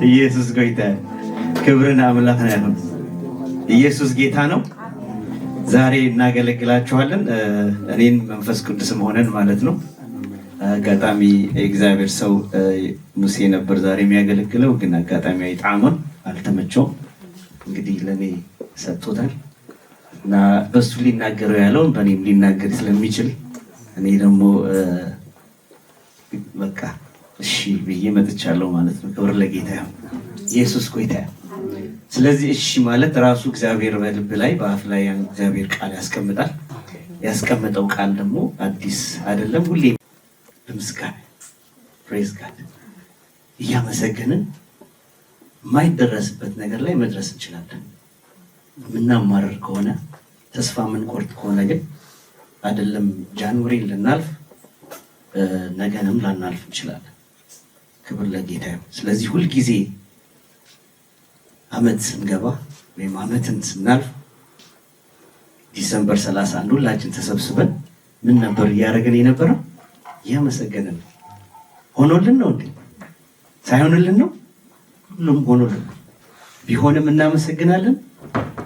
ኢየሱስ ጌታ ክብርና አምላክ ነው። ኢየሱስ ጌታ ነው። ዛሬ እናገለግላችኋለን። እኔን መንፈስ ቅዱስም ሆነን ማለት ነው። አጋጣሚ እግዚአብሔር ሰው ሙሴ ነበር ዛሬ የሚያገለግለው፣ ግን አጋጣሚ አይጣመም አልተመቸውም። እንግዲህ ለኔ ሰጥቶታል እና በሱ ሊናገረው ያለውን በእኔም ሊናገር ስለሚችል እኔ ደግሞ በቃ እሺ ብዬ መጥቻለሁ ማለት ነው። ክብር ለጌታ ይሁን። ኢየሱስ ጌታ። ስለዚህ እሺ ማለት ራሱ እግዚአብሔር በልብ ላይ በአፍ ላይ ያን እግዚአብሔር ቃል ያስቀምጣል። ያስቀመጠው ቃል ደግሞ አዲስ አይደለም። ሁሌ በምስጋና ፕሬዝ ጋድ እያመሰገንን የማይደረስበት ነገር ላይ መድረስ እንችላለን። የምናማርር ከሆነ ተስፋ የምንቆርጥ ከሆነ ግን አይደለም ጃንዋሪን ልናልፍ ነገንም ላናልፍ እንችላለን። ክብር ለጌታ ይሁን። ስለዚህ ሁልጊዜ አመት ስንገባ ወይም አመትን ስናልፍ ዲሰምበር 31 ሁላችን ተሰብስበን ምን ነበር እያደረገን የነበረው? እያመሰገንን ነው። ሆኖልን ነው እንዴ? ሳይሆንልን ነው? ሁሉም ሆኖልን ነው። ቢሆንም እናመሰግናለን፣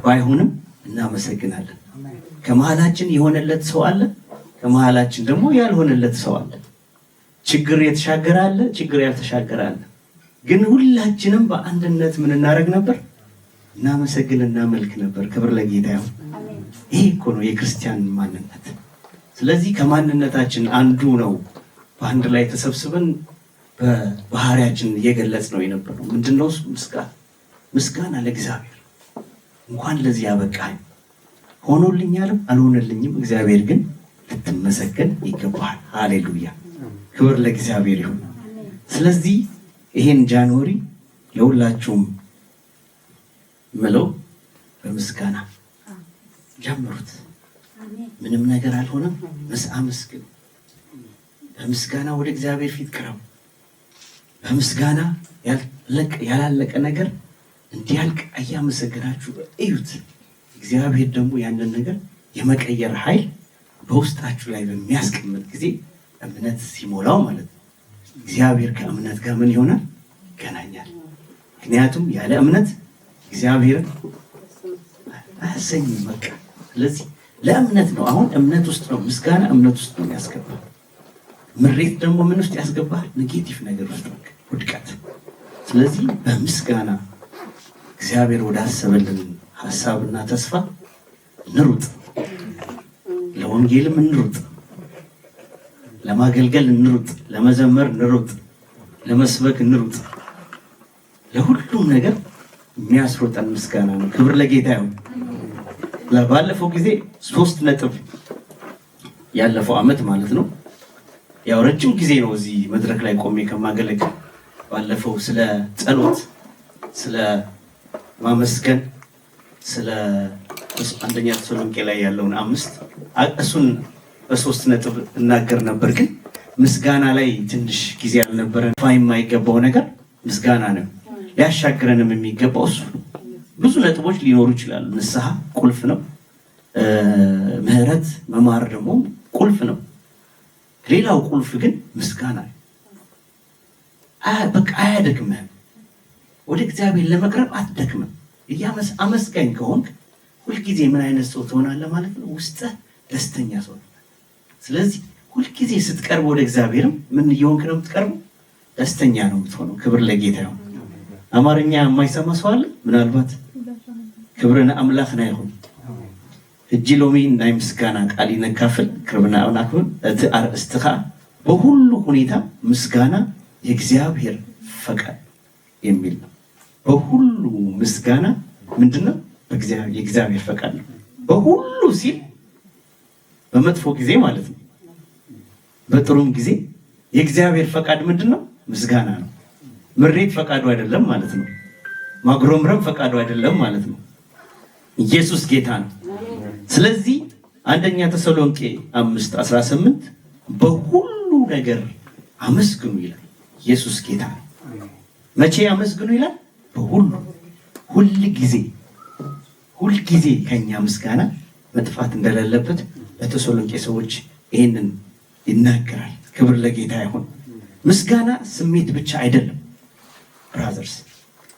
ባይሆንም እናመሰግናለን። ከመሃላችን የሆነለት ሰው አለ፣ ከመሃላችን ደግሞ ያልሆነለት ሰው አለ። ችግር የተሻገረ አለ፣ ችግር ያልተሻገረ አለ። ግን ሁላችንም በአንድነት ምን እናደርግ ነበር? እናመሰግን፣ እናመልክ ነበር። ክብር ለጌታ ይሁን። ይሄ እኮ ነው የክርስቲያን ማንነት። ስለዚህ ከማንነታችን አንዱ ነው በአንድ ላይ ተሰብስበን በባህሪያችን እየገለጽ ነው የነበረው። ምንድነው? ምስጋና ለእግዚአብሔር። እንኳን ለዚህ ያበቃኝ፣ ሆኖልኛልም አልሆነልኝም፣ እግዚአብሔር ግን ልትመሰገን ይገባል። ሃሌሉያ፣ ክብር ለእግዚአብሔር ይሁን። ስለዚህ ይሄን ጃንዋሪ ለሁላችሁም ምለው በምስጋና ጀምሩት። ምንም ነገር አልሆነም፣ አመስግኑ። በምስጋና ወደ እግዚአብሔር ፊት ቅረቡ። በምስጋና ያላለቀ ነገር እንዲያልቅ እያመሰገናችሁ እዩት። እግዚአብሔር ደግሞ ያንን ነገር የመቀየር ኃይል በውስጣችሁ ላይ በሚያስቀምጥ ጊዜ እምነት ሲሞላው ማለት ነው። እግዚአብሔር ከእምነት ጋር ምን ይሆናል? ይገናኛል። ምክንያቱም ያለ እምነት እግዚአብሔርን አያሰኝም። በቃ ስለዚህ ለእምነት ነው። አሁን እምነት ውስጥ ነው፣ ምስጋና እምነት ውስጥ ነው ያስገባል። ምሬት ደግሞ ምን ውስጥ ያስገባል? ኔጌቲቭ ነገር ውስጥ ነው፣ ውድቀት። ስለዚህ በምስጋና እግዚአብሔር ወዳሰበልን ሀሳብና ተስፋ እንሩጥ። ለወንጌልም እንሩጥ፣ ለማገልገል እንሩጥ፣ ለመዘመር እንሩጥ፣ ለመስበክ እንሩጥ። ለሁሉም ነገር የሚያስሮጠን ምስጋና ነው። ክብር ለጌታ ይሁን። ባለፈው ጊዜ 3 ነጥብ ያለፈው አመት ማለት ነው። ያው ረጅም ጊዜ ነው እዚህ መድረክ ላይ ቆሜ ከማገለግል። ባለፈው ስለ ጸሎት፣ ስለ ማመስገን፣ ስለ አንደኛ ተሰሎንቄ ላይ ያለውን 5 እሱን በ3 ነጥብ እናገር ነበር። ግን ምስጋና ላይ ትንሽ ጊዜ ያልነበረን የማይገባው ነገር ምስጋና ነው። ሊያሻግረንም የሚገባው እሱ ነው። ብዙ ነጥቦች ሊኖሩ ይችላሉ። ንስሐ ቁልፍ ነው። ምህረት መማር ደግሞ ቁልፍ ነው። ሌላው ቁልፍ ግን ምስጋና ነው። በቃ አያደክምህም። ወደ እግዚአብሔር ለመቅረብ አትደክምም። አመስጋኝ ከሆንክ ሁልጊዜ ምን አይነት ሰው ትሆናለህ ማለት ነው? ውስጥህ ደስተኛ ሰው። ስለዚህ ሁልጊዜ ስትቀርብ ወደ እግዚአብሔርም ምን እየሆንክ ነው የምትቀርበው? ደስተኛ ነው የምትሆነው። ክብር ለጌታ ይሁን። አማርኛ የማይሰማ ሰው አለ? ምናልባት ክብርና አምላክ ና ይሁን እጅ ሎሚ ናይ ምስጋና ቃል ይነካፍል ክብርና አምላክን አርእስትኻ በሁሉ ሁኔታ ምስጋና የእግዚአብሔር ፈቃድ የሚል ነው። በሁሉ ምስጋና ምንድነው? የእግዚአብሔር ፈቃድ ነው። በሁሉ ሲል በመጥፎ ጊዜ ማለት ነው፣ በጥሩም ጊዜ የእግዚአብሔር ፈቃድ ምንድነው? ምስጋና ነው። ምሬት ፈቃዱ አይደለም ማለት ነው። ማግሮምረም ፈቃዱ አይደለም ማለት ነው። ኢየሱስ ጌታ ነው። ስለዚህ አንደኛ ተሰሎንቄ 5:18 በሁሉ ነገር አመስግኑ ይላል። ኢየሱስ ጌታ ነው። መቼ አመስግኑ ይላል? በሁሉ ሁል ጊዜ ከኛ ምስጋና መጥፋት እንደሌለበት ለተሰሎንቄ ሰዎች ይሄንን ይናገራል። ክብር ለጌታ ይሁን። ምስጋና ስሜት ብቻ አይደለም ብራዘርስ፣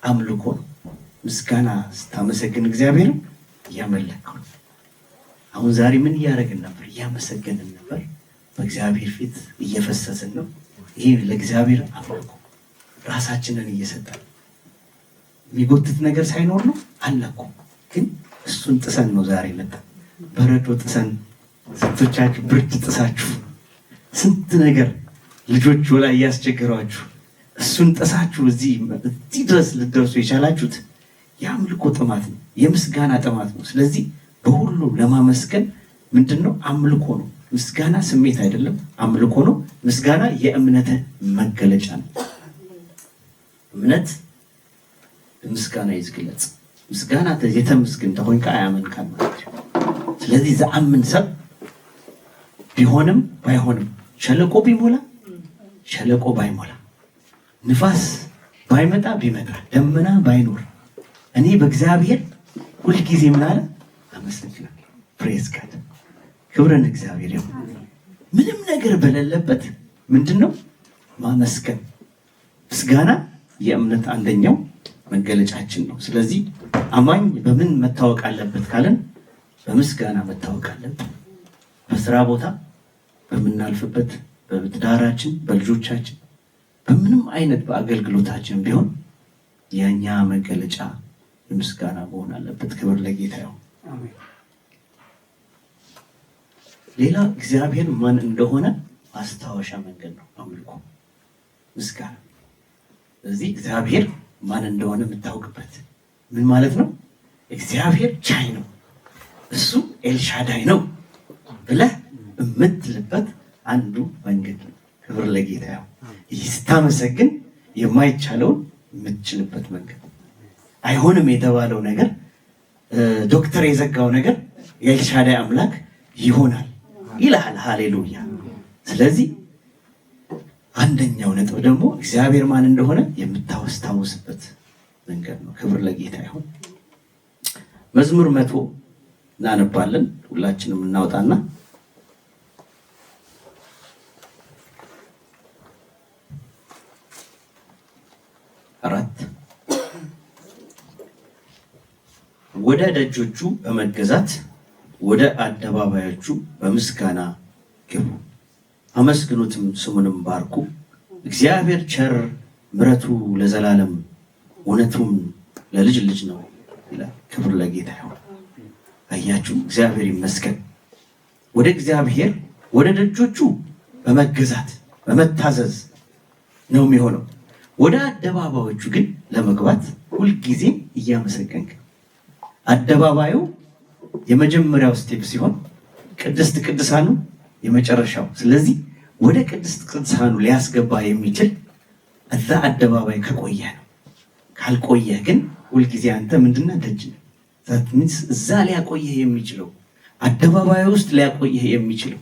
አምልኮ ነው። ምስጋና ስታመሰግን እግዚአብሔር እያመለከው። አሁን ዛሬ ምን እያደረግን ነበር? እያመሰገንን ነበር። በእግዚአብሔር ፊት እየፈሰስን ነው። ይሄ ለእግዚአብሔር አምልኮ ራሳችንን እየሰጠን የሚጎትት ነገር ሳይኖር ነው አለኩ። ግን እሱን ጥሰን ነው ዛሬ መጣ። በረዶ ጥሰን፣ ስንቶቻችሁ ብርድ ጥሳችሁ፣ ስንት ነገር ልጆች ላይ እያስቸገሯችሁ እሱን ጥሳችሁ እዚህ ድረስ ልደርሱ የቻላችሁት የአምልኮ ጥማት ነው፣ የምስጋና ጥማት ነው። ስለዚህ በሁሉ ለማመስገን ምንድነው? አምልኮ ነው። ምስጋና ስሜት አይደለም፣ አምልኮ ነው። ምስጋና የእምነት መገለጫ ነው። እምነት ምስጋና ይዝግለጽ። ምስጋና የተመስግን ተሆንከ አያመንካን ማለት ነው። ስለዚህ ዘአምን ሰብ ቢሆንም ባይሆንም፣ ሸለቆ ቢሞላ ሸለቆ ባይሞላ፣ ንፋስ ባይመጣ ቢመጣ፣ ደመና ባይኖር፣ እኔ በእግዚአብሔር ሁልጊዜ ምን አለ? አመሰግናለሁ። ፕሬዝ ጋድ፣ ክብርን እግዚአብሔር ይሁን። ምንም ነገር በሌለበት ምንድነው ማመስገን። ምስጋና የእምነት አንደኛው መገለጫችን ነው። ስለዚህ አማኝ በምን መታወቅ አለበት ካለን በምስጋና መታወቅ አለበት። በስራ ቦታ፣ በምናልፍበት፣ በትዳራችን፣ በልጆቻችን፣ በምንም አይነት በአገልግሎታችን ቢሆን የኛ መገለጫ የምስጋና መሆን አለበት። ክብር ለጌታ ይሁን። ሌላ እግዚአብሔር ማን እንደሆነ ማስታወሻ መንገድ ነው አምልኮ፣ ምስጋና። ስለዚህ እግዚአብሔር ማን እንደሆነ የምታውቅበት ምን ማለት ነው? እግዚአብሔር ቻይ ነው፣ እሱ ኤልሻዳይ ነው ብለህ የምትልበት አንዱ መንገድ ነው። ክብር ለጌታ ይሁን። ስታመሰግን የማይቻለውን የምትችልበት መንገድ፣ አይሆንም የተባለው ነገር፣ ዶክተር የዘጋው ነገር የኤልሻዳይ አምላክ ይሆናል ይላል። ሃሌሉያ። ስለዚህ አንደኛው ነጥብ ደግሞ እግዚአብሔር ማን እንደሆነ የምታስታውስበት መንገድ ነው። ክብር ለጌታ ይሁን። መዝሙር 100 እናነባለን። ሁላችንም እናውጣና አራት ወደ ደጆቹ በመገዛት ወደ አደባባዮቹ በምስጋና ግቡ፣ አመስግኑትም ስሙንም ባርኩ። እግዚአብሔር ቸር፣ ምሕረቱ ለዘላለም እውነቱም ለልጅ ልጅ ነው ይላል። ክብር ለጌታ ይሁን። አያችሁ፣ እግዚአብሔር ይመስገን። ወደ እግዚአብሔር ወደ ደጆቹ በመገዛት በመታዘዝ ነው የሚሆነው። ወደ አደባባዮቹ ግን ለመግባት ሁልጊዜ እያመሰገንክ፣ አደባባዩ የመጀመሪያው ስቴፕ ሲሆን ቅድስት ቅዱሳኑ የመጨረሻው። ስለዚህ ወደ ቅድስት ቅዱሳኑ ሊያስገባ የሚችል እዛ አደባባይ ከቆየህ ነው። ካልቆየህ ግን ሁልጊዜ አንተ ምንድነው? ደጅ ነህ። እዛ ሊያቆየህ የሚችለው አደባባይ ውስጥ ሊያቆየህ የሚችለው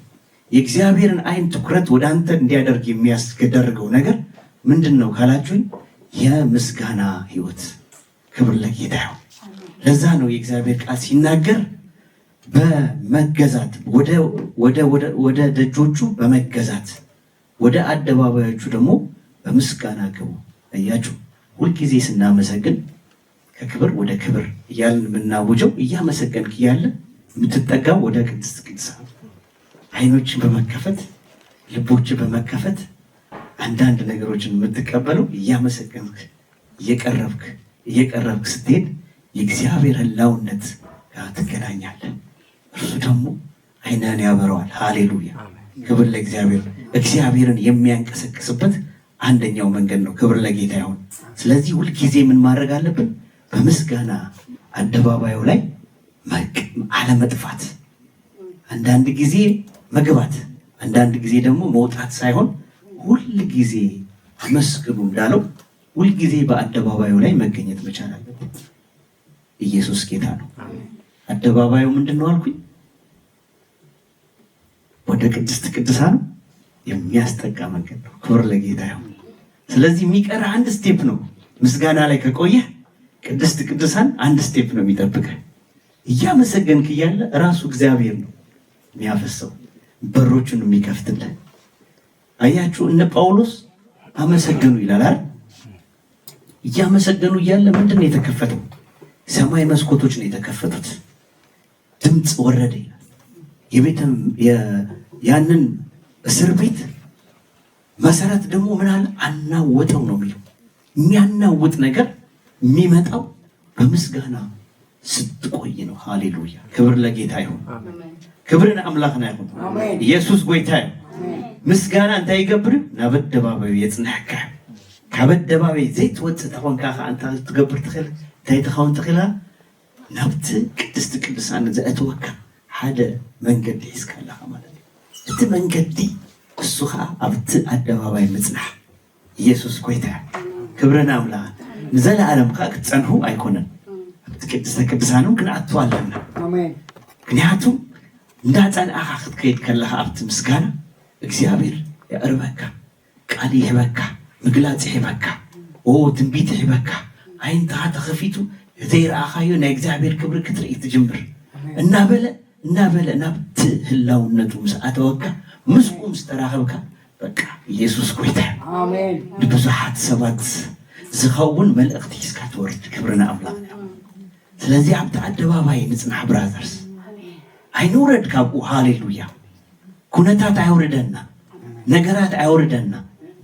የእግዚአብሔርን አይን ትኩረት ወደ አንተ እንዲያደርግ የሚያስገደርገው ነገር ምንድን ነው ካላችሁኝ፣ የምስጋና ህይወት። ክብር ለጌታ ይሁን። ለዛ ነው የእግዚአብሔር ቃል ሲናገር በመገዛት ወደ ደጆቹ በመገዛት ወደ አደባባዮቹ ደግሞ በምስጋና ግቡ። አያችሁ፣ ሁልጊዜ ስናመሰግን ከክብር ወደ ክብር እያልን የምናውጀው እያመሰገንክ እያለ የምትጠጋው ወደ ቅድስት ቅዱሳን አይኖችን በመከፈት ልቦችን በመከፈት አንዳንድ ነገሮችን የምትቀበለው እያመሰገንክ እየቀረብክ ስትሄድ የእግዚአብሔር ህላውነት ጋር ትገናኛለህ። እርሱ ደግሞ አይንህን ያበረዋል። ሃሌሉያ፣ ክብር ለእግዚአብሔር። እግዚአብሔርን የሚያንቀሰቅስበት አንደኛው መንገድ ነው። ክብር ለጌታ ይሁን። ስለዚህ ሁልጊዜ ምን ማድረግ አለብን? በምስጋና አደባባዩ ላይ አለመጥፋት፣ አንዳንድ ጊዜ መግባት፣ አንዳንድ ጊዜ ደግሞ መውጣት ሳይሆን ሁል ጊዜ አመስግኑ እንዳለው ሁል ጊዜ በአደባባዩ ላይ መገኘት መቻል አለበት። ኢየሱስ ጌታ ነው። አደባባዩ ምንድን ነው አልኩኝ? ወደ ቅድስት ቅዱሳን የሚያስጠጋ መንገድ ነው። ክብር ለጌታ ይሁን። ስለዚህ የሚቀር አንድ ስቴፕ ነው። ምስጋና ላይ ከቆየህ ቅድስት ቅዱሳን አንድ ስቴፕ ነው የሚጠብቅህ። እያመሰገንክ እያለ ራሱ እግዚአብሔር ነው የሚያፈሰው በሮቹን የሚከፍትልህ። አያችሁ፣ እነ ጳውሎስ አመሰገኑ ይላል አይደል? እያመሰገኑ እያለ ምንድን ነው የተከፈተው? ሰማይ መስኮቶች ነው የተከፈቱት። ድምፅ ወረደ ይላል። ያንን እስር ቤት መሰረት ደግሞ ምን አለ? አናወጠው ነው የሚለው። የሚያናውጥ ነገር የሚመጣው በምስጋና ስትቆይ ነው። ሃሌሉያ! ክብር ለጌታ ይሁን። ክብርን አምላክና ይሁን። ኢየሱስ ጎይታ ይሁን። ምስጋና እንታይ ይገብር? ናብ ኣደባባይ የጽንሐካ ካብ ኣደባባይ ዘይትወፅእ ተኾንካ አንተ ትገብር ትኽእል እንታይ ትኸውን ትኽእላ? ናብቲ ቅድስቲ ቅዱሳን ዘእትወካ ሓደ መንገዲ ሒዝካ ኣለኻ ማለት እዩ። እቲ መንገዲ እሱ ከዓ ኣብቲ ኣደባባይ ምጽናሕ። ኢየሱስ ጎይታ ክብርን ኣምላኽ ንዘለዓለም ከዓ ክትጸንሑ ኣይኮነን። ኣብቲ ቅድስተ ቅዱሳን ክንኣቱ ኣለና። ምክንያቱም እንዳጸንዓኻ ክትከይድ ከለኻ ኣብቲ ምስጋና እግዚአብሔር ያዕርበካ፣ ቃል ይህበካ፣ ምግላጽ ይህበካ፣ ትንቢት ይህበካ። ዓይንትኻ ተኸፊቱ ዘይረኣኻዮ ናይ እግዚአብሔር ክብሪ ክትርኢ ትጅምር። እናበለ ናብቲ ህላውነቱ ምስ ኣተወካ ምስኡ ምስ ተራኸብካ በቃ ኢየሱስ ጎይታ ንብዙሓት ሰባት ዝኸውን መልእኽቲ ሒዝካ ትወርድ። ክብርና ኣምላኽ። ስለዚ ኣብቲ ኣደባባይ ንጽናሕ ብራዘርስ፣ ኣይንውረድ ካብኡ። ሃሌሉያ! ኩነታት ኣይውርደና፣ ነገራት ኣይውርደና፣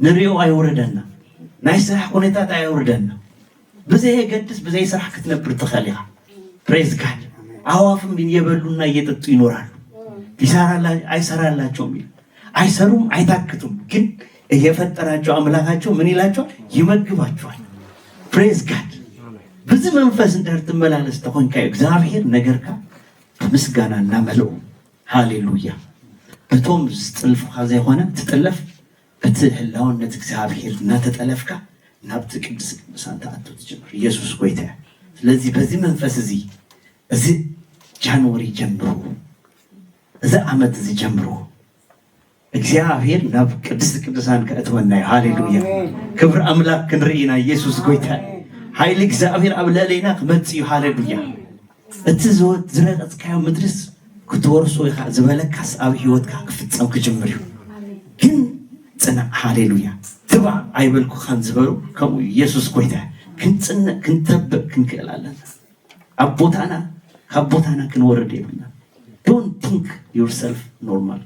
ንሪኦ ኣይውርደና፣ ናይ ስራሕ ኩነታት ኣይውርደና። ብዘየገድስ ብዘይ ስራሕ ክትነብር ትኽእል ኢኻ። ፕሬዝ ጋድ። ኣዋፍም እየበሉና እየጠጡ ይኖራሉ። አይሰራላቸውም፣ አይሰሩም፣ አይታክቱም። ግን የፈጠራቸው አምላካቸው ምን ይላቸዋል? ይመግባቸዋል። ፕሬዝ ጋድ። ብዙ መንፈስ እንደርትመላለስ ተኾንካ እግዚአብሔር ነገርካ በምስጋና እናመልኦ። ሃሌሉያ! በቶም ዝጥልፍካ ዘይሆነ ትጥለፍ በቲ ህላውነት እግዚአብሔር እናተጠለፍካ ናብቲ ቅዱስ ቅዱሳን ተኣቱ ትጀምር። ኢየሱስ ጎይታ። ስለዚህ በዚህ መንፈስ እዚ ጃንዋሪ ጀምሮ እዚ ዓመት እዚ ጀምሮ እግዚአብሔር ናብ ቅዱስ ቅዱሳን ከእትወና። ሃሌሉያ! ክብር አምላክ ክንርኢና። ኢየሱስ ጎይታ። ኃይል እግዚአብሔር ኣብ ልዕለና ክመጽእ እዩ። ሃሌሉያ! እቲ ዝረገጽካዮ ምድርስ ክትወርሶ ኢኻ ዝበለካስ ኣብ ህይወትካ ክፍጸም ክጅምር እዩ። ግን ጽናዕ። ሃሌሉያ! ትባ ኣይበልኩኻን ዝበሉ ከምኡ ኢየሱስ ጎይታ። ክንጽንዕ ክንተብዕ ክንክእል ኣለና። ኣብ ቦታና ካብ ቦታና ክንወርድ የብልና። ዶንት ቲንክ ዮርሰልፍ ኖርማል።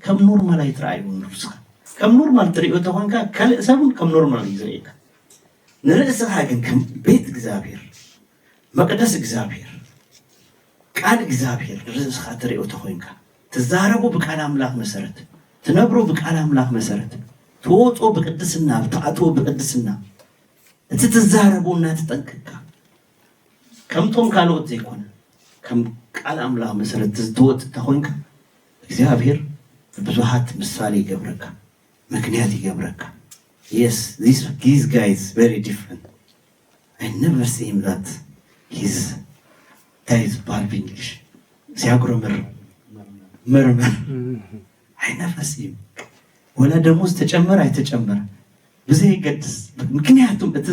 ከም ኖርማል ኣይትረኣዩ ንርስኻ። ከም ኖርማል ትሪኦ ተኾንካ ካልእ ሰብን ከም ኖርማል እዩ ዝርአየካ። ንርእስኻ ግን ከም ቤት እግዚአብሔር፣ መቅደስ እግዚአብሔር፣ ቃል እግዚአብሔር ንርእስኻ ትሪኦ ተኾንካ ትዛረቡ ብቃል አምላክ መሰረት፣ ትነብሩ ብቃል አምላክ መሰረት፣ ትወጾ ብቅድስና፣ ትኣትዎ ብቅድስና፣ እቲ ትዛረቡና ትጠንቅካ ከምቶም ካልኦት ዘይኮነ ከም ቃል አምላክ መሰረት ትወጽእ ተኾንካ እግዚአብሔር ብዙሃት ምሳሌ ይገብረካ፣ ምክንያት ይገብረካ። Yes, this guy is very different. I never see him that he's bad English. ሲያጉረምር መርመር I never see him. ወላ ደሞዝ ተጨመረ አይተጨመረ ብዙይ ይገድስ። ምክንያቱም እቲ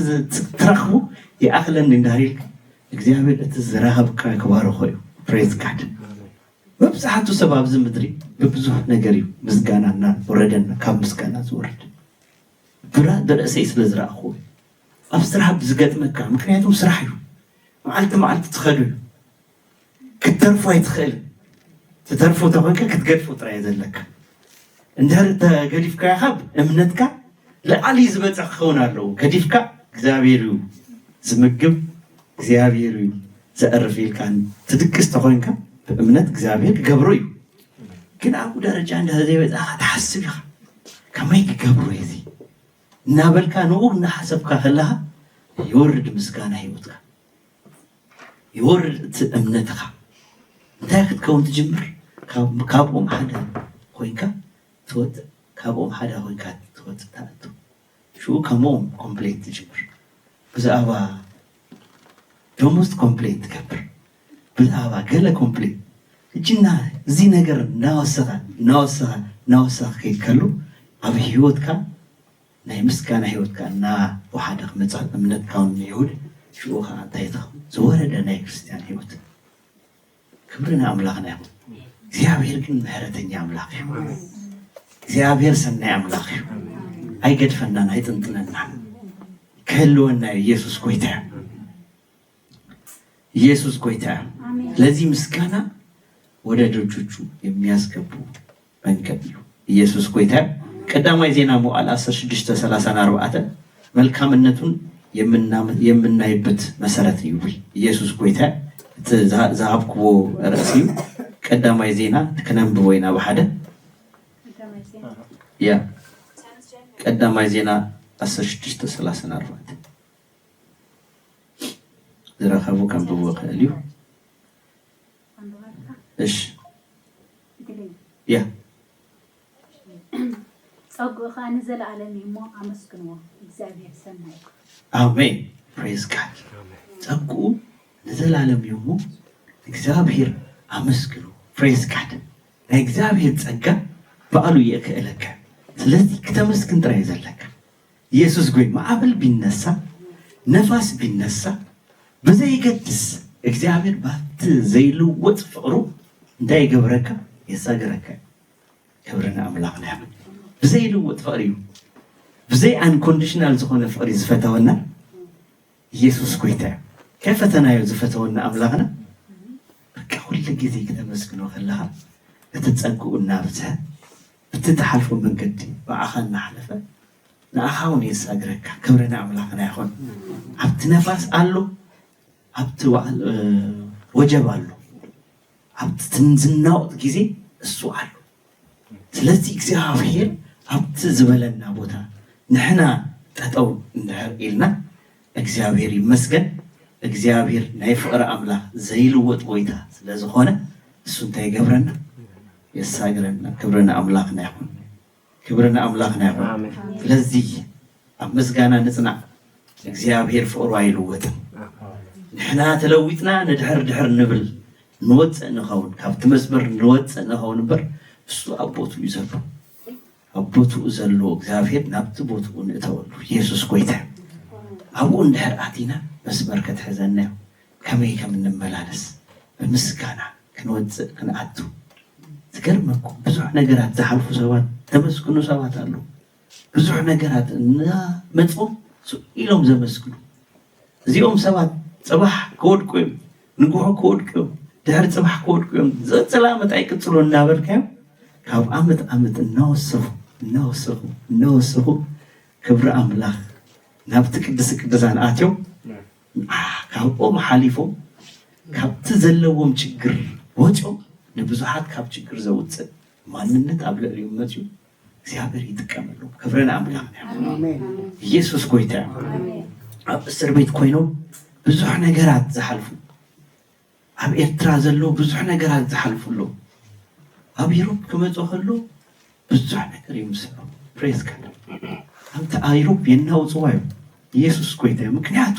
ትረኽቡ የአኽለን እንዳሪልክ እግዚአብሔር እቲ ዝራኸብካ ክባርኾ እዩ። ፕሬዝ ጋድ። መብዛሕቱ ሰብ ኣብዚ ምድሪ ብብዙሕ ነገር እዩ ምስጋናና ወረደና። ካብ ምስጋና ዝወርድ ብርእሰይ ስለ ዝረኣኽዎ ኣብ ስራሕ ብዝገጥመካ። ምክንያቱም ስራሕ እዩ። መዓልቲ መዓልቲ ትኸዱ እዩ። ክትተርፎ ኣይትኽእል። ትተርፎ ተኾንካ ክትገድፎ ጥራይ ዘለካ። እንድሕር ተገዲፍካ ኢኻ እምነትካ ላዕሊ ዝበፅሕ ክኸውን ኣለዎ። ገዲፍካ እግዚአብሔር እዩ ዝምግብ፣ እግዚአብሔር እዩ ዘዕርፍ ኢልካ ትድቅስ ተኾንካ ብእምነት እግዚአብሔር ክገብሮ እዩ። ግን ኣብኡ ደረጃ እንድሕር ዘይበፅሕካ ትሓስብ ኢኻ ከመይ ክገብሮ እዚ እናበልካ ንኡ እናሓሰብካ ከለኻ ይወርድ ምስጋና ሂወትካ፣ ይወርድ እቲ እምነትካ። እንታይ ክትከውን ትጅምር? ካብኦም ሓደ ኮይንካ ትወፅእ፣ ካብኦም ሓደ ኮይንካ ትወፅእ ተኣቱ። ሽኡ ከምኦም ኮምፕሌት ትጅምር። ብዛዕባ ደሞዝ ኮምፕሌት ትገብር፣ ብዛዕባ ገለ ኮምፕሌት እጅና እዚ ነገር እናወሰኻ ከይድ ከሎ ኣብ ሂወትካ ናይ ምስጋና ሂወትካ እና ወሓደ ክመፅእ እምነትካ ይሁድ። ሽኡ ከዓ እንታይ ትኸውን? ዝወረደ ናይ ክርስቲያን ሂወት። ክብርና ኣምላኽና ይሁን። እግዚአብሔር ግን ምሕረተኛ ኣምላኽ እዩ። እግዚአብሔር ሰናይ ኣምላኽ እዩ። ኣይገድፈናን ኣይጥንጥነናን። ከህልውና ኢየሱስ ጎይታ ኢየሱስ ጎይታ ለዚህ ምስጋና ወደ ደጆቹ የሚያስገቡ መንገድ ነው ኢየሱስ ጎይታ ቀዳማይ ዜና መዋዕል 16:34 መልካምነቱን የምናይበት መሰረት ነው ኢየሱስ ጎይታ ዛብኩቦ ራሲው ቀዳማይ ዜና ከነንብቦ ወይና በሐደ ያ ቀዳማይ ዜና 16:34 ዝረኸቡ ከንብቦ ከልዩ እሺ ያ ጸጉ ኻን ዘላለም ይሞ አመስግኑ እግዚአብሔር ሰናይ አሜን ፕሬዝ ጋድ ጸጉ ዘላለም ይሞ እግዚአብሔር አመስግኑ ፕሬዝ ጋድ እግዚአብሔር ጸጋ በአሉ የከለከ ስለዚህ ከተመስግን ጥራ ይዘለከ ኢየሱስ ጎይ ማዕበል ቢነሳ ነፋስ ቢነሳ በዘይገድስ እግዚአብሔር ባት ዘይልወጥ ፍቅሩ እንዳይገብረከ የሳገረከ ክብርና አምላክ ነው በዘይልወጥ ፍቅሩ በዘይ አንኮንዲሽናል ዝኾነ ፍቅሪ ዝፈተወና ኢየሱስ ጎይታ ከፈተናዩ ዝፈተወና አምላክና በቃ ሁሉ ጊዜ ከተመስግነው ከለሃ እትጸጉና ብቻ እትተሐልፉ መንገድ በአኻና ሐለፈ ናአኻውን የሳገረከ ክብርና አምላክ ነው ይሁን አብት ነፋስ አሉ አብት ወጀብ አሉ አብት ትንዝናው ጊዜ እሱ አሉ ስለዚህ እግዚአብሔር አብት ዝበለና ቦታ ንሕና ተጠው እንደርኢልና እግዚአብሔር ይመስገን እግዚአብሔር ናይ ፍቅር አምላክ ዘይልወጥ ጎይታ ስለዝኾነ እሱ እንታይ ይገብረና የሳገረና ክብርና አምላክ ነው ይሁን ክብርና አምላክ ነው ይሁን ስለዚህ አመስጋና ንጽና እግዚአብሔር ፍቅሩ አይልወጥም ንሕና ተለዊጥና ንድሕር ንብል ንወፅእ ንኸውን ካብቲ መስመር ንወፅእ ንኸውን እምበር እሱ አቦቱ ይዘሉ አቦቱ ዘሎ እግዚአብሔር ናብቲ ቦትኡ ንእተወሉ ኢየሱስ ጎይታ አብኡ እንድሕር አቲና መስመር ከተሕዘና ከመይ ከም እንመላለስ በምስጋና ክንወፅእ ክንኣቱ ትገርመኩም ብዙሕ ነገራት ዝሓልፉ ሰባት ተመስግኑ ሰባት አሉ ብዙሕ ነገራት መፅኦም ኢሎም ዘመስግኑ እዚኦም ሰባት ጽባሕ ከወድቁ እዮም ንጉሆ ከወድቁ እዮም ድሕሪ ጽባሕ ከወድቁ እዮም ዘፅላ ዓመት ኣይቅፅሎ እናበልካዮም ካብ ዓመት እናወሰኹ ክብሪ አምላክ ናብቲ ቅድሳን ኣትዮም ካብኦም ሓሊፎም ካብቲ ዘለዎም ችግር ወፂኦም ንብዙሓት ካብ ችግር ዘውፅእ ማንነት ኣብ ልዕሊኦም መፅኡ እግዚአብሔር ይጥቀመሉ ክብረና አምላክ ነው ኢየሱስ ጎይታ ኣብ እስር ቤት ኮይኖም ብዙሕ ነገራት ዝሓልፉ ኣብ ኤርትራ ዘሎ ብዙሕ ነገራት ዝሓልፉሉ ኣብ ዩሮፕ ክመፁ ከሎ ብዙሕ ነገር ይምስሉ ፕሬዝ ጋድ ኣብቲ ዩሮፕ የናውፅዋ እዮም ኢየሱስ ጎይታ ምክንያቱ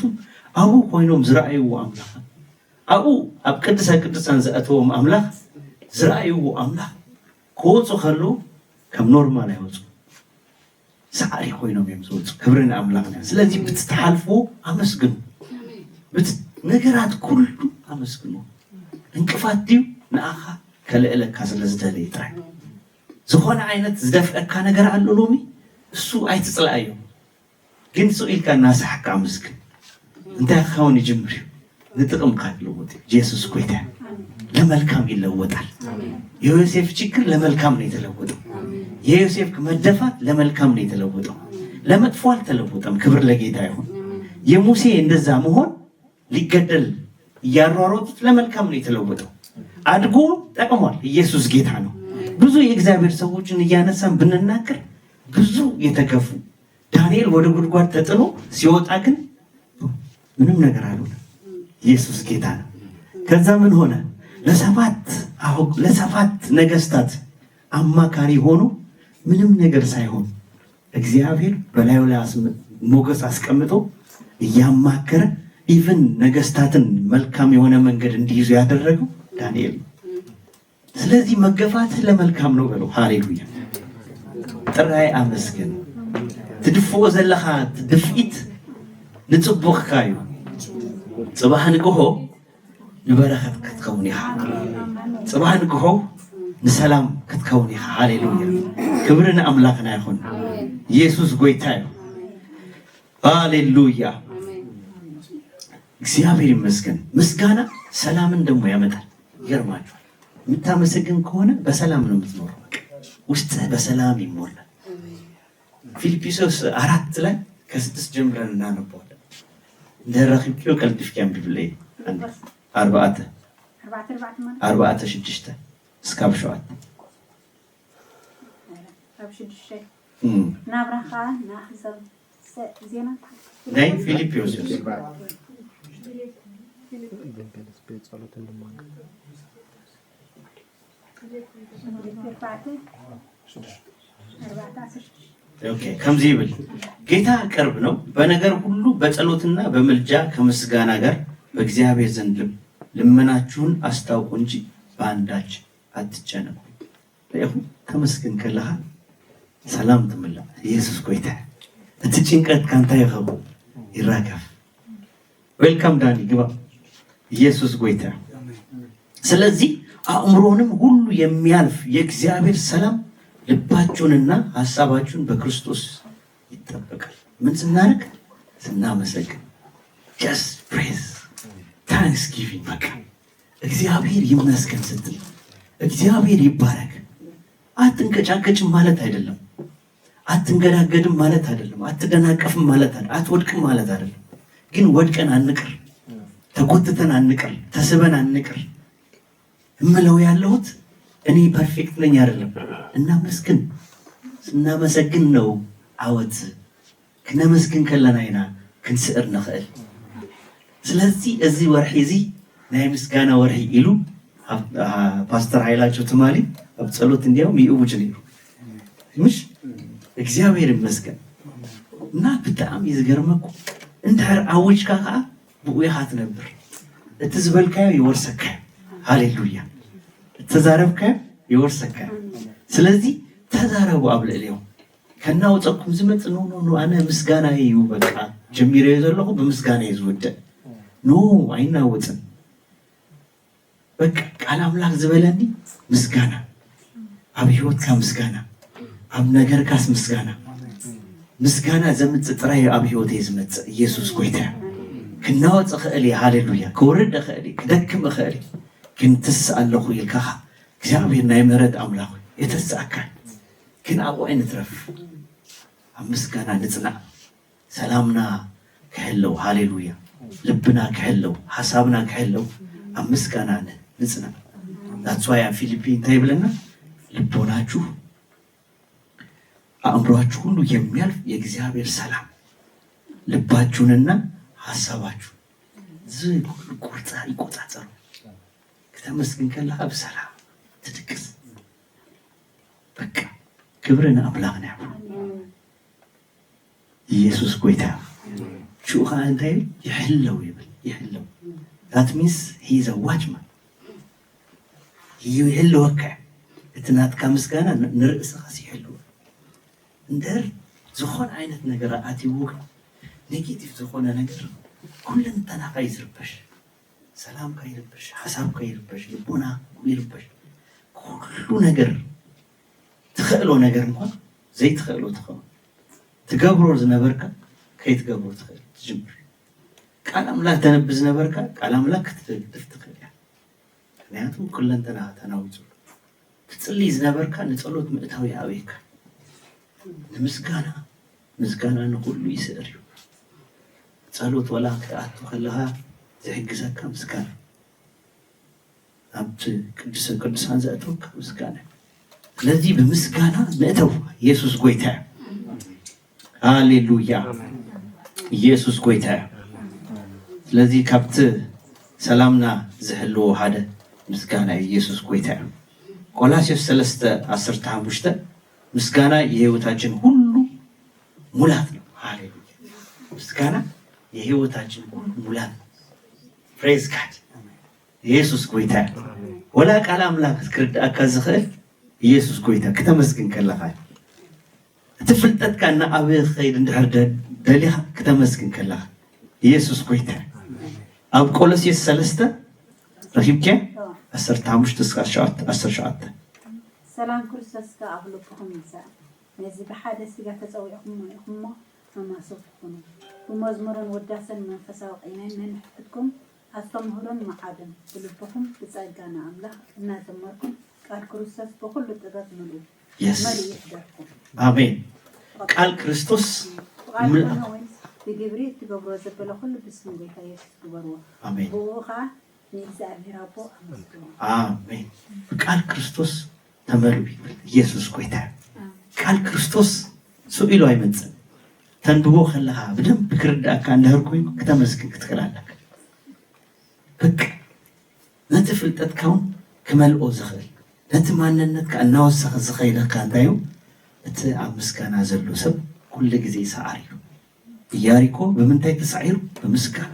ኣብኡ ኮይኖም ዝረኣይዎ አምላክ ኣብኡ ኣብ ቅድሳን ዝኣተዎም አምላክ ዝረኣይዎ አምላክ ክወፁ ከሎ ከም ኖርማል አይወፁ ሳዕሪ ኮይኖም እዮም ዝወፁ ክብርና አምላክ ነው ስለዚህ ብትተሓልፎ አመስግኑ ነገራት ኩሉ አመስግኑ እንቅፋት ድዩ ንኣኻ ከልዕለካ ስለዝደለየ ጥራይ ዝኾነ ዓይነት ዝደፍአካ ነገር ኣሎ ሎሚ እሱ ኣይትፅላእዮ ግን ኢልካ እናሳሕካ አመስግን እንታይ ክኸውን ይጅምር እዩ ንጥቅምካ ይለወጥ ኢየሱስ ጎይታ ለመልካም ይለወጣል የዮሴፍ ችግር ለመልካም ነው የተለወጠው የዮሴፍ መደፋት ለመልካም ነው የተለወጠው ለመጥፎ አልተለወጠም ክብር ለጌታ ይሁን የሙሴ እንደዛ መሆን ሊገደል ያሯሯጡት ለመልካም ነው የተለወጠው አድጎ ጠቅሟል ኢየሱስ ጌታ ነው ብዙ የእግዚአብሔር ሰዎችን እያነሳን ብንናገር ብዙ የተከፉ ዳንኤል ወደ ጉድጓድ ተጥሎ ሲወጣ ግን ምንም ነገር አልሆነ ኢየሱስ ጌታ ነው ከዛ ምን ሆነ ለሰባት ነገስታት አማካሪ ሆኖ ምንም ነገር ሳይሆን እግዚአብሔር በላዩ ላይ ሞገስ አስቀምጦ እያማከረ ኢቭን ነገስታትን መልካም የሆነ መንገድ እንዲይዙ ያደረገው ዳንኤል ነው ስለዚህ መገፋት ለመልካም ነው ብለው ሃሌሉያ ጥራይ አመስግን ትድፍኦ ዘለኻ ትድፍኢት ንጽቡኽካዩ ጽባህ ንግሆ ንበረኸት ክትከውን ኢኻ ጽባህ ንግሆ ንሰላም ክትከውን ኢኻ ሃሌሉያ ክብርን አምላክና ይኹን ኢየሱስ ጎይታ እዩ ሃሌሉያ እግዚአብሔር ይመስገን። ምስጋና ሰላምን ደግሞ ያመጣል። ይገርማችኋል። የምታመሰግን ከሆነ በሰላም ነው የምትኖረው። ውስጥ በሰላም ይሞላል። ፊልጵስዩስ 4 ላይ ከ6 ጀምረን እናነባዋለን። እንደረኺብኪዮ ቀልጥፍኪያም ቢብለይ 4 6 እስከ 7 ናብራኻ ናሕዘብ ዜና ናይ ፊልጵስዩስ ከምዚ ይብል ጌታ ቅርብ ነው። በነገር ሁሉ በጸሎትና በምልጃ ከምስጋና ጋር በእግዚአብሔር ዘንድ ልመናችሁን አስታውቁ እንጂ በአንዳች አትጨነቁ። ይሁን ተመስገን ከለሃ ሰላም ትምላ ኢየሱስ ጎይታ እቲ ጭንቀት ካንተ ይኸቡ ይራገፍ። ዌልካም ዳኒ ግባ። ኢየሱስ ጎይታ። ስለዚህ አእምሮንም ሁሉ የሚያልፍ የእግዚአብሔር ሰላም ልባችሁንና ሐሳባችሁን በክርስቶስ ይጠበቃል። ምን ስናደርግ? ስናመሰግን። just praise thanksgiving። በቃ እግዚአብሔር ይመስገን ስትል እግዚአብሔር ይባረክ። አትንቀጫቀጭም ማለት አይደለም። አትንገዳገድም ማለት አይደለም። አትደናቀፍም ማለት አይደለም። አትወድቅም ማለት አይደለም። ግን ወድቀን አንቅር፣ ተጎትተን አንቅር፣ ተስበን አንቅር። እምለው ያለሁት እኔ ፐርፌክት ነኝ አይደለም። እናመስግን። ስናመሰግን ነው ዓወት ክነመስግን ከለና ኢና ክንስዕር ንኽእል። ስለዚህ እዚ ወርሒ እዚ ናይ ምስጋና ወርሒ ኢሉ ፓስተር ሃይላቸው ትማሊ ኣብ ጸሎት እንዲያውም ይእውጅ ነይሩ ምሽ እግዚአብሔር ይመስገን። እና ብጣዕሚ ዝገርመኩ እንድሕር ኣዊጅካ ከዓ ብኡ ኢኻ ትነብር። እቲ ዝበልካዮ ይወርሰካዮ። ሃሌሉያ። እተዛረብካዮ ይወርሰካዮ። ስለዚ ተዛረቡ ኣብ ልዕሊኦም። ከናውፀኩም ዝመፅእ ኖ ኣነ ምስጋና እዩ በቃ ጀሚረዮ ዘለኹ ብምስጋና እዩ ዝውድእ ኖ ኣይናወፅን። በቃ ቃል አምላክ ዝበለኒ ምስጋና ኣብ ህይወትካ ምስጋና ኣብ ነገርካስ ምስጋና ምስጋና ዘምፅእ ጥራይ ኣብ ህይወተይ ዝመፅእ ኢየሱስ ጎይታ ክናወፅእ ክእል እየ። ሃሌሉያ። ክውርድ ክእል እየ፣ ክደክም ክእል እየ። ግን ትስእ ኣለኹ ኢልካ እግዚአብሔር ናይ ምሕረት ኣምላኽ የተስኣካ ግን ኣብኡ ኣይንትረፍ። ኣብ ምስጋና ንፅናዕ። ሰላምና ክሕለው። ሃሌሉያ። ልብና ክሕለው፣ ሓሳብና ክሕለው ኣብ ምስጋና ንፅናዕ። ዳትስ ዋይ ኣብ ፊልፒ እንታይ ይብለና? ልቦናችሁ አእምሯችሁ ሁሉ የሚያልፍ የእግዚአብሔር ሰላም ልባችሁንና ሐሳባችሁ ሁሉ ይቆጣጠሩ። ከተመስገን ከለሃ በሰላም ትድቅስ። በቃ ክብርን አምላክ ነው። ኢየሱስ ጎይታ ሹኻ እንታይ ይሕለው ይብል ይሕለው። that means he is a watchman። ይሕለወካ እትናትካ ምስጋና ንርእስኻ ሲሕለው እንደር ዝኾነ ዓይነት ነገር ኣትይውክ ኔጌቲቭ ዝኾነ ነገር ኩለንተናኻ ይዝርበሽ፣ ሰላምካ ይርበሽ፣ ሓሳብካ ይርበሽ፣ ልቦና ይርበሽ። ኩሉ ነገር ትኽእሎ ነገር እንኳን ዘይትኽእሎ ትኸውን ትገብሮ ዝነበርካ ከይትገብሮ ትኽእል ትጅምር። ቃል ኣምላክ ተነብብ ዝነበርካ ቃል ኣምላክ ክትደግፍ ትኽእል እያ። ምክንያቱም ኩለንተና ተናዊፁ ትፅልይ ዝነበርካ ንፀሎት ምእታዊ ኣበይካ ንምስጋና ምስጋና ንኩሉ ይስዕር እዩ። ጸሎት ወላ ክኣቱ ከለኻ ዝሕግዘካ ምስጋና ኣብቲ ቅዱሳን ዘእትወካ ምስጋና። ስለዚ ብምስጋና ምእተው። ኢየሱስ ጎይታ ሃሌሉያ። ኢየሱስ ጎይታ። ስለዚ ካብቲ ሰላምና ዝሕልዎ ሓደ ምስጋና ኢየሱስ ጎይታ። ቆላስይስ 3:15 ምስጋና የህይወታችን ሁሉ ሙላት ነው። ሃሌሉያ። ምስጋና የህይወታችን ሁሉ ሙላት ነው። ፕሬዝ ጋድ። ኢየሱስ ጎይታ ወላ ቃል አምላክ ክርዳእካ ዝኽእል ኢየሱስ ጎይታ ከተመስግን ከለኻ እትፍልጠትካና ኣብ ኸይድ እንድሕር ደሊኻ ከተመስግን ከለኻ ኢየሱስ ጎይታ። ኣብ ቆሎስይስ 3 ረኺብከ 15-17 ሰላም ክርስቶስ ከአብሎኩም ይዛ ነዚ በሓደ ስጋ ተፀዊዕኩም ኢኹም መማሰብኩኑ በመዝሙርን ወዳሰን መንፈሳዊ ቀይናን ነንሕትኩም አስተምህሮን መዓደን ብልብኩም ብጸጋና አምላክ እናዘመርኩም ቃል ክርስቶስ በሁሉ ጥበብ ሙሉ መልእክተኩም አሜን። ቃል ክርስቶስ በግብሪ ትገብሮ ዘበለ ሁሉ በስሙ ጌታ ኢየሱስ ግበርዎ አሜን። ቦኻ ንእግዚአብሔር አቦ አመስግኑ አሜን። ቃል ክርስቶስ ተመርቢ ኢየሱስ ጌታ ቃል ክርስቶስ ሱኢሉ አይመጽእ ተንብቦ ከለኻ በደንብ ክርዳእካ እንደህር ኮይኑ ከተመስግን ክትክላለክ በቃ ነቲ ፍልጠትካውን ክመልኦ ዝኽእል ነቲ ማንነትካ እናወሰኸ ዝኸይለካ እንታዩ እቲ ኣብ ምስጋና ዘሎ ሰብ ኩሉ ግዜ ሰዓር እዩ። ኢያሪኮ ብምንታይ ተሳዒሩ? ብምስጋና።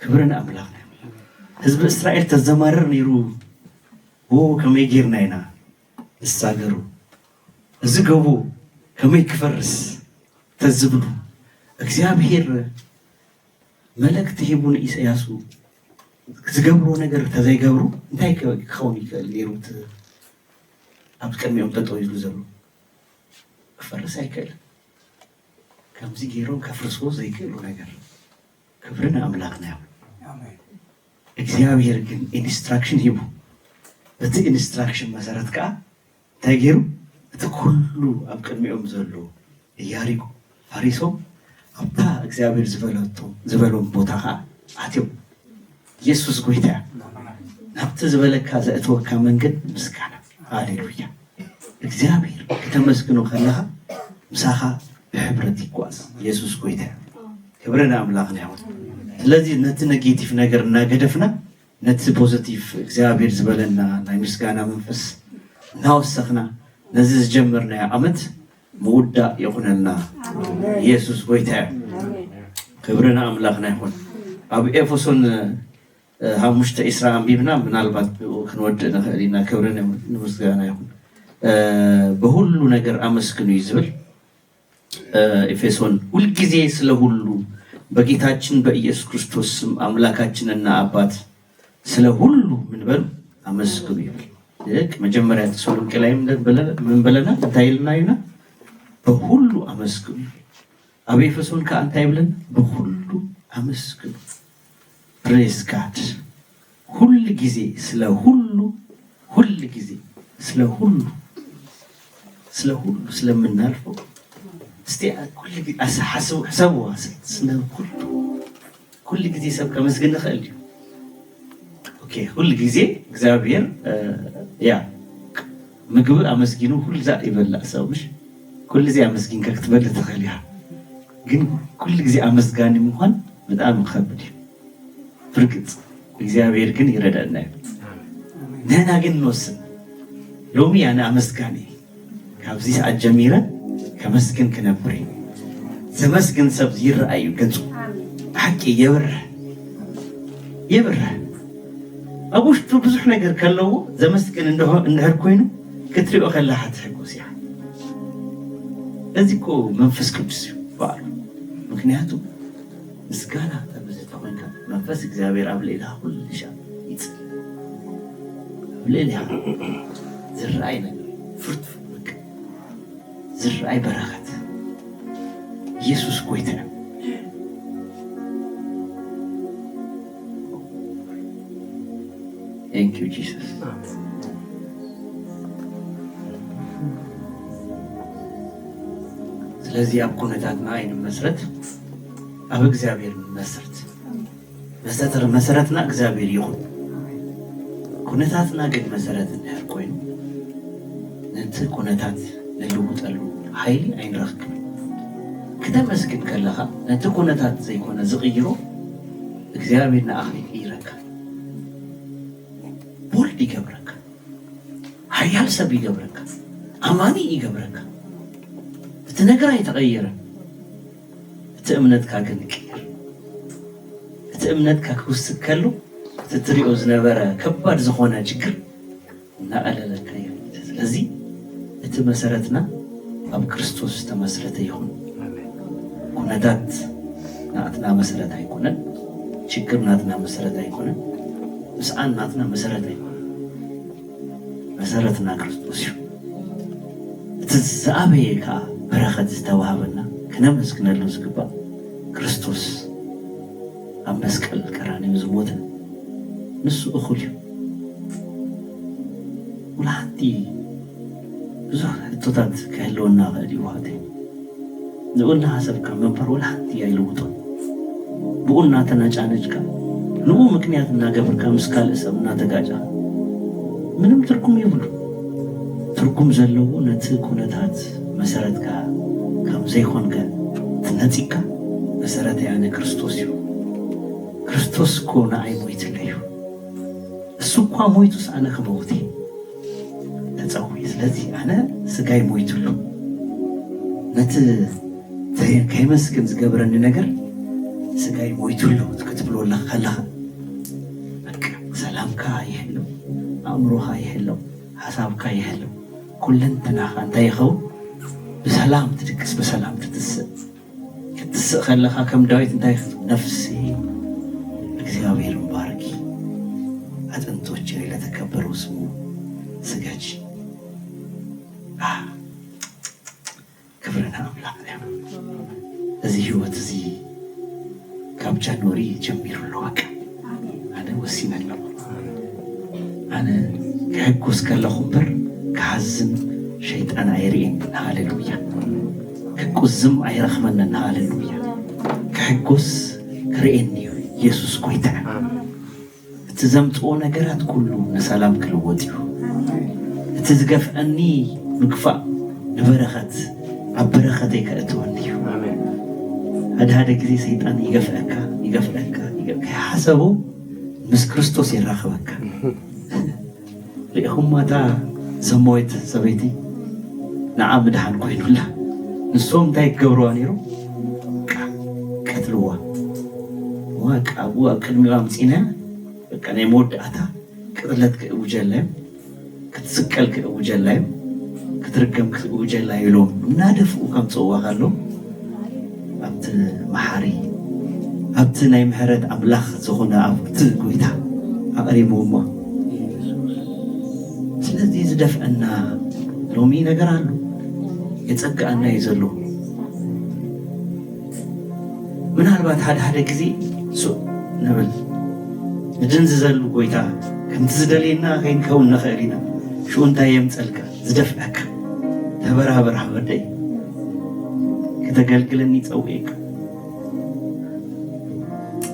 ክብርን ኣምላኽ ህዝቢ እስራኤል ተዘማረር ነይሩ ከመይ ጌርና ኢና ንሳገሩ እዚ ገቦ ከመይ ክፈርስ ተዝብሉ እግዚአብሔር መልእክቲ ሂቡን ኢሳያሱ ዝገብሮ ነገር ተዘይገብሩ እንታይ ክኸውን ይክእል ነይሩት ኣብ ቅድሚኦም ጠጠው ኢሉ ዘሎ ክፈርስ ኣይክእልን። ከምዚ ገይሮም ከፍርስዎ ዘይክእሉ ነገር ክብርን ኣምላኽና እዩ። እግዚአብሔር ግን ኢንስትራክሽን ሂቡ። እቲ ኢንስትራክሽን መሰረት ከዓ እንታይ ገይሩ እቲ ኩሉ ኣብ ቅድሚኦም ዘሎ ኢያሪኮ ፈሪሶም ኣብታ እግዚአብሔር ዝበሎም ቦታ ከዓ ኣትዮም ኢየሱስ ጎይታ ናብቲ ዝበለካ ዘእትወካ መንገድ ምስጋና። ሃሌሉያ። እግዚአብሔር ከተመስግኖ ከለኻ ምሳኻ ብሕብረት ይጓዝ። ኢየሱስ ጎይታ ክብርን ኣምላኽና ይሁን። ስለዚ ነቲ ኔጌቲቭ ነገር እናገደፍና ነቲ ፖዚቲቭ እግዚአብሔር ዝበለና ናይ ምስጋና መንፈስ እናወሰኽና ነዚ ዝጀመርናዮ ዓመት ምውዳእ ይኹነልና። ኢየሱስ ጎይታ ክብርን ኣምላኽና ይሁን። ኣብ ኤፌሶን 5:10 አንቢብና ምናልባት ክንወድእ ንኽእል ኢና። ክብርን ምስጋና ይሁን። በሁሉ ነገር አመስግኑ ይዝብል ኤፌሶን ሁልጊዜ ስለ ሁሉ በጌታችን በኢየሱስ ክርስቶስ ስም አምላካችንና አባት ስለ ሁሉ ምን በሉ አመስግኑ ይብል። መጀመሪያ ተሰሎንቄ ላይ ምን ብለና ታይልናይና በሁሉ አመስግኑ። ኣብ ኤፌሶን ከአንተ ይብለን በሁሉ አመስግኑ። ፕሬዝ ጋድ። ሁል ጊዜ ስለ ሁሉ ስለምናልፈው እስቲ حسبوا كل ጊዜ ሰብ ከመስግን ንኽእል እዩ። ኦኬ ሁል ጊዜ እግዚአብሔር ያ ምግብ አመስግኑ ሁሉ ዛ ይበላ ሰውሽ ኩል ጊዜ አመስግን ከክትበል ትኽእል ያ ግን ኩል ጊዜ አመስጋኒ መሆን በጣም ከብድ እዩ። ፍርግጥ እግዚአብሔር ግን ይረዳና ነና ግን ንወስን ሎሚ ያነ አመስጋኒ ካብዚ ሰዓት ጀሚረ ከመስግን ክነብር ዘመስግን ሰብ ይረአዩ ገጹ ሓቂ የብርህ ኣብ ውሽጡ ብዙሕ ነገር ከለዎ ዘመስግን እንድህር ኮይኑ ክትሪኦ ከለኻ ትሕጉስ እያ። እዚ እኮ መንፈስ ቅዱስ እዩ በዓሉ። ምክንያቱ ምስጋና ተብዝተ ኮይንካ መንፈስ እግዚአብሔር ኣብ ልዕልኻ ኩሉ ሻ ይፅል ኣብ ልዕልኻ ዝረአይ ነገር ፍርቱ ዝረአይ በረኸት ኢየሱስ ጎይታ Thank you, Jesus. ስለዚህ ኣብ ኩነታትና ኣይንመስረት ኣብ እግዚአብሔር መሰረትና እግዚአብሔር ይኹን። ኩነታትና ግን መሰረት እንድሕር ኮይኑ ነቲ ኩነታት ንልውጠሉ ሓይሊ ኣይንረክብን። ክተመስግን ከለኻ ነቲ ኩነታት ዘይኮነ ዝቕይሮ እግዚአብሔር ንኣኸ ይረካ ቦልድ ይገብረካ ሓያል ሰብ ይገብረካ ኣማኒ ይገብረካ። እቲ ነገር ኣይተቐየረን። እቲ እምነትካ ግን ይቅየር። እቲ እምነትካ ክውስክ ከሉ እቲ ትሪኦ ዝነበረ ከባድ ዝኾነ ችግር እናቐለለካ ይር። ስለዚ እቲ መሰረትና ኣብ ክርስቶስ ዝተመስረተ ይኹን። ኩነታት ናትና መሰረት ኣይኮነን። ችግር ናትና መሰረት ኣይኮነን። ምስኣን ናትና መሰረት ኣይኮነን። መሰረትና ክርስቶስ እዩ። እቲ ዝኣበየ ከዓ በረኸት ዝተዋሃበና ክነመስግነሉ ዝግባእ ክርስቶስ ኣብ መስቀል ቀራንዮ ዝሞተ ንሱ እኹል እዩ ውላሕቲ ብዙሕ ሕቶታት ክህልወና ኽእል እዩ ዋህተይ ንኡና ሓሰብካ መንበር ውላሕቲ ኣይልውጦን ብኡ እናተናጫነጭካ ንኡ ምክንያት እናገበርካ ምስ ካልእ ሰብ እናተጋጫ ምንም ትርጉም ይብሉ ትርጉም ዘለዎ ነቲ ኩነታት መሰረትካ ከም ዘይኮንከ ትነፂካ መሰረት ያነ ክርስቶስ እዩ ክርስቶስ እኮ ንዓይ ሞይትለ እዩ እሱ እኳ ሞይቱስ ኣነ ክመውት ተፀውይ ስለዚ ኣነ ስጋይ ሞይቱሉ ነቲ ከይመስግን ዝገብረኒ ነገር ስጋይ ሞይቱሉ ክትብልወላ ከለኻ ሰላምካ ይህለው ኣእምሮኻ ይህለው ሓሳብካ ይህለው ኩለንትናኻ እንታይ ይኸውን ብሰላም ትድቅስ ብሰላም ክትስእ ከለኻ ከም ዳዊት እንታይ ነፍሲ እግዚአብሔር ባርኪ አጥንቶቼ ለተከበረው ስሙ ስገጂ ክብርና አምላክ ነው እዚህ ህይወት እዚህ ካብ ጃንዋሪ ጀሚሩ ለዋቀ አነ ወሲነለው አነ ከሕጉስ ከለኹ እምበር ክሓዝን ሸይጣን ኣይርኤን ሃሌሉያ ክቁዝም ኣይረኽበንን ሃሌሉያ ክሕጉስ ክርኤኒ ኢየሱስ ጎይታ እቲ ዘምጽኦ ነገራት ኩሉ ንሰላም ክልወጥ እዩ እቲ ዝገፍአኒ ምግፋእ ንበረኸት ኣብ በረኸተይ ከእትወኒ እዩ ሓደ ጊዜ ሰይጣን ይገፍአካ ሓሰቡ ምስ ክርስቶስ ይራኸበካ ሪኢኹም ማታ ዘሞይት ሰበይቲ ንዓ ምድሓን ኮይኑላ ንሶም እንታይ ክገብርዋ ነይሩ ቀትልዋ ዋቃቡ ኣብ ቅድሚዋ ምፂና በቃ ናይ መወዳእታ ቅጥለት ክእውጀላ እዮም ክትስቀል ክእውጀላ እዮም ክትርገም ክእውጀላ ኢሎም እናደፍኡ ከም ፅዋ ካሎ ኣብቲ መሓሪ ኣብቲ ናይ ምሕረት ኣምላኽ ዝኾነ ኣብቲ ጎይታ ኣቕሪቦሞ ስለዚ ዝደፍአና ሎሚ ነገር ኣሎ የጸግአና እዩ ዘሎ ምናልባት ሓደ ጊዜ ሱእ ንብል ንድንዝዘሉ ጎይታ ከምቲ ዝደልየና ከይንከውን ንኽእል ኢና ሽኡ እንታይ የምፀልካ ዝደፍአካ ተበራበራ ወደይ ከተገልግለኒ ፀውኤካ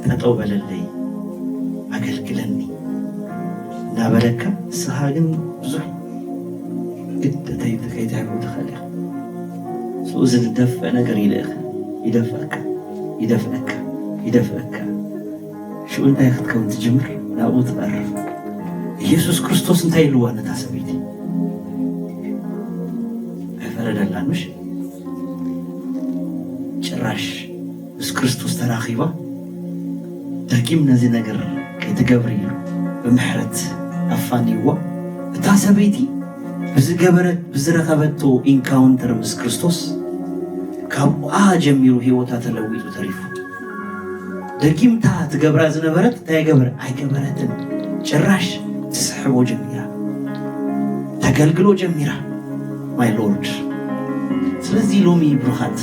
ጠጠው በለለይ ኣገልግለኒ እናበለካ ንስኻ ግን ብዙሕ ግደተይ ከይትሕሩ ትኽእል ኢኻ ስኡ ዝደፍአ ነገር ይልእኻ ይደፍአካ ሽኡ እንታይ ክትከውን ትጅምር ናብኡ ትቐርብ ኢየሱስ ክርስቶስ እንታይ ኢልዋ ነታ ሰበይቲ ኣይፈረደላንሽ ጭራሽ ምስ ክርስቶስ ተራኺባ ደጊም ነዚ ነገር ከይትገብር ኢሉ ብምሕረት ኣፋኒዋ እታ ሰበይቲ ብዝገበረት ብዝረኸበቶ ኢንካውንተር ምስ ክርስቶስ ካብኣ ጀሚሩ ሂወታ ተለዊጡ ተሪፉ ደጊምታ ትገብራ ዝነበረት እንታይ ኣይገበረትን ጭራሽ ትስሕቦ ጀሚራ ተገልግሎ ጀሚራ ማይ ሎርድ ስለዚ ሎሚ ብሩኻት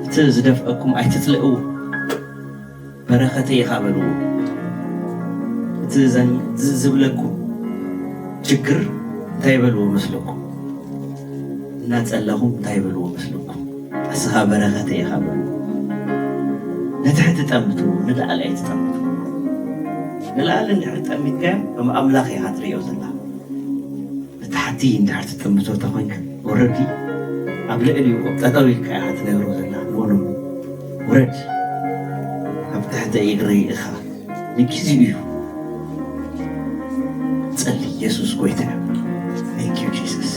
እቲ ዝደፍአኩም ኣይትትልእው በረኸተይ ኢኻ በልዎ እቲ ዝብለኩም ችግር እንታይ በልዎ መስለኩም እናጸለኹም እንታይ በልዎ መስለኩም እስኻ በረኸተይ ኢኻ በልዎ ነትሕቲ ጠምቱ ንላዕሊ ኣይትጠምቱ ንላዕሊ እንድሕር ጠሚትካ ከም ኣምላኽ ኢኻ ትሪኦ ዘላ ንታሕቲ እንድሕር ትጠምቶ ተኾንካ ወረዲ ኣብ ልዕሊኡ ጠጠው ኢልካ ኢኻ ትነብሮ ዘላ ንሆኖ ውረድ ኣብ ትሕቲ እግሪ ኢኻ ንግዚኡ እዩ ጸሊ ኢየሱስ ጎይታ እዩ ቴንክ ዩ ጂሰስ